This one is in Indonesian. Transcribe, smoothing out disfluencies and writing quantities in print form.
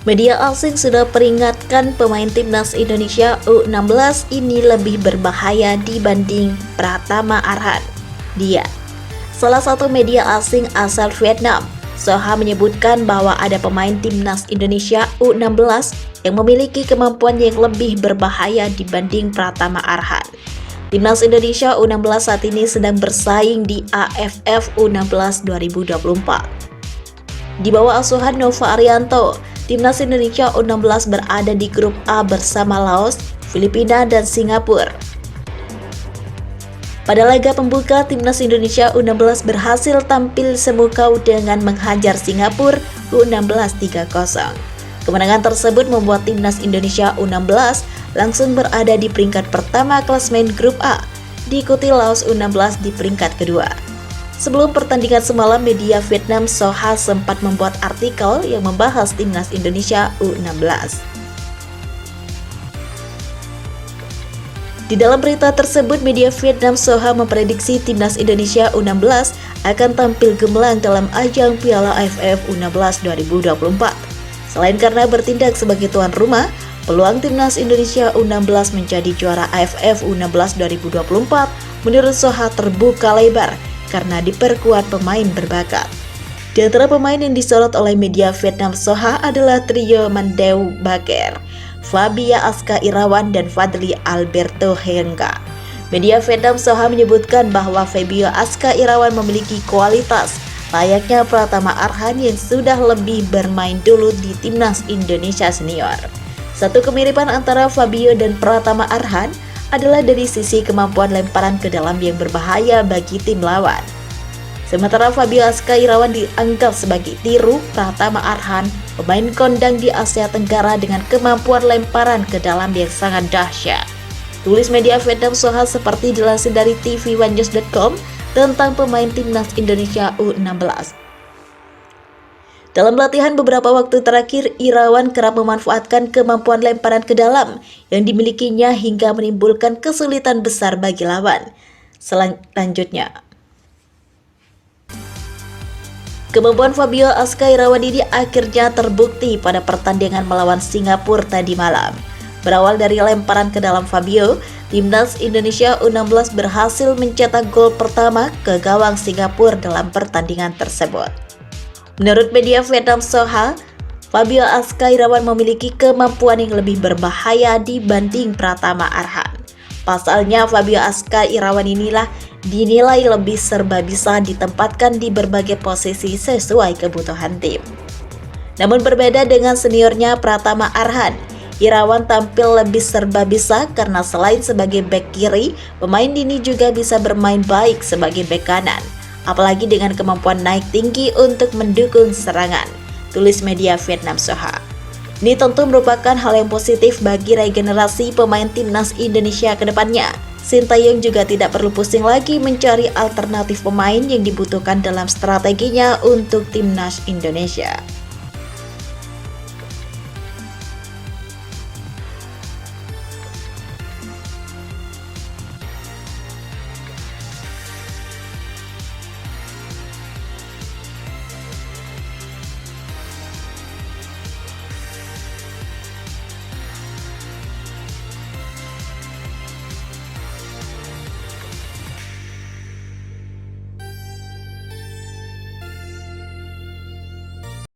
Media asing sudah peringatkan pemain timnas Indonesia U16 ini lebih berbahaya dibanding Pratama Arhan. Dia, salah satu media asing asal Vietnam, Soha menyebutkan bahwa ada pemain timnas Indonesia U16 yang memiliki kemampuan yang lebih berbahaya dibanding Pratama Arhan. Timnas Indonesia U16 saat ini sedang bersaing di AFF U16 2024. Di bawah asuhan Nova Arianto, Timnas Indonesia U16 berada di grup A bersama Laos, Filipina, dan Singapura. Pada laga pembuka, Timnas Indonesia U16 berhasil tampil semukau dengan menghajar Singapura U16 3-0. Kemenangan tersebut membuat Timnas Indonesia U16 langsung berada di peringkat pertama klasmen grup A, diikuti Laos U16 di peringkat kedua. Sebelum pertandingan semalam, media Vietnam Soha sempat membuat artikel yang membahas Timnas Indonesia U16. Di dalam berita tersebut, media Vietnam Soha memprediksi Timnas Indonesia U16 akan tampil gemilang dalam ajang Piala AFF U16 2024. Selain karena bertindak sebagai tuan rumah, peluang Timnas Indonesia U16 menjadi juara AFF U16 2024 menurut Soha terbuka lebar karena diperkuat pemain berbakat. Di antara pemain yang disorot oleh media Vietnam Soha adalah trio Mandeu Baker, Fabia Aska Irawan, dan Fadli Alberto Hengga. Media Vietnam Soha menyebutkan bahwa Fabio Aska Irawan memiliki kualitas layaknya Pratama Arhan yang sudah lebih bermain dulu di Timnas Indonesia Senior. Satu kemiripan antara Fabio dan Pratama Arhan adalah dari sisi kemampuan lemparan ke dalam yang berbahaya bagi tim lawan. Sementara Fabio Aska Irawan dianggap sebagai tiru Pratama Arhan, pemain kondang di Asia Tenggara dengan kemampuan lemparan ke dalam yang sangat dahsyat. Tulis media Vietnam Soha seperti dilansir dari tv1news.com tentang pemain timnas Indonesia U16. Dalam latihan beberapa waktu terakhir, Irawan kerap memanfaatkan kemampuan lemparan ke dalam yang dimilikinya hingga menimbulkan kesulitan besar bagi lawan. Selanjutnya, kemampuan Fabio Aska Irawan ini akhirnya terbukti pada pertandingan melawan Singapura tadi malam. Berawal dari lemparan ke dalam Fabio, Timnas Indonesia U16 berhasil mencetak gol pertama ke gawang Singapura dalam pertandingan tersebut. Menurut media Vietnam Soha, Fabio Aska Irawan memiliki kemampuan yang lebih berbahaya dibanding Pratama Arhan. Pasalnya, Fabio Aska Irawan inilah dinilai lebih serba bisa ditempatkan di berbagai posisi sesuai kebutuhan tim. Namun berbeda dengan seniornya Pratama Arhan, Irawan tampil lebih serba bisa karena selain sebagai bek kiri, pemain ini juga bisa bermain baik sebagai bek kanan. Apalagi dengan kemampuan naik tinggi untuk mendukung serangan, tulis media Vietnam Soha. Ini tentu merupakan hal yang positif bagi regenerasi pemain timnas Indonesia ke depannya. Sintayong juga tidak perlu pusing lagi mencari alternatif pemain yang dibutuhkan dalam strateginya untuk timnas Indonesia.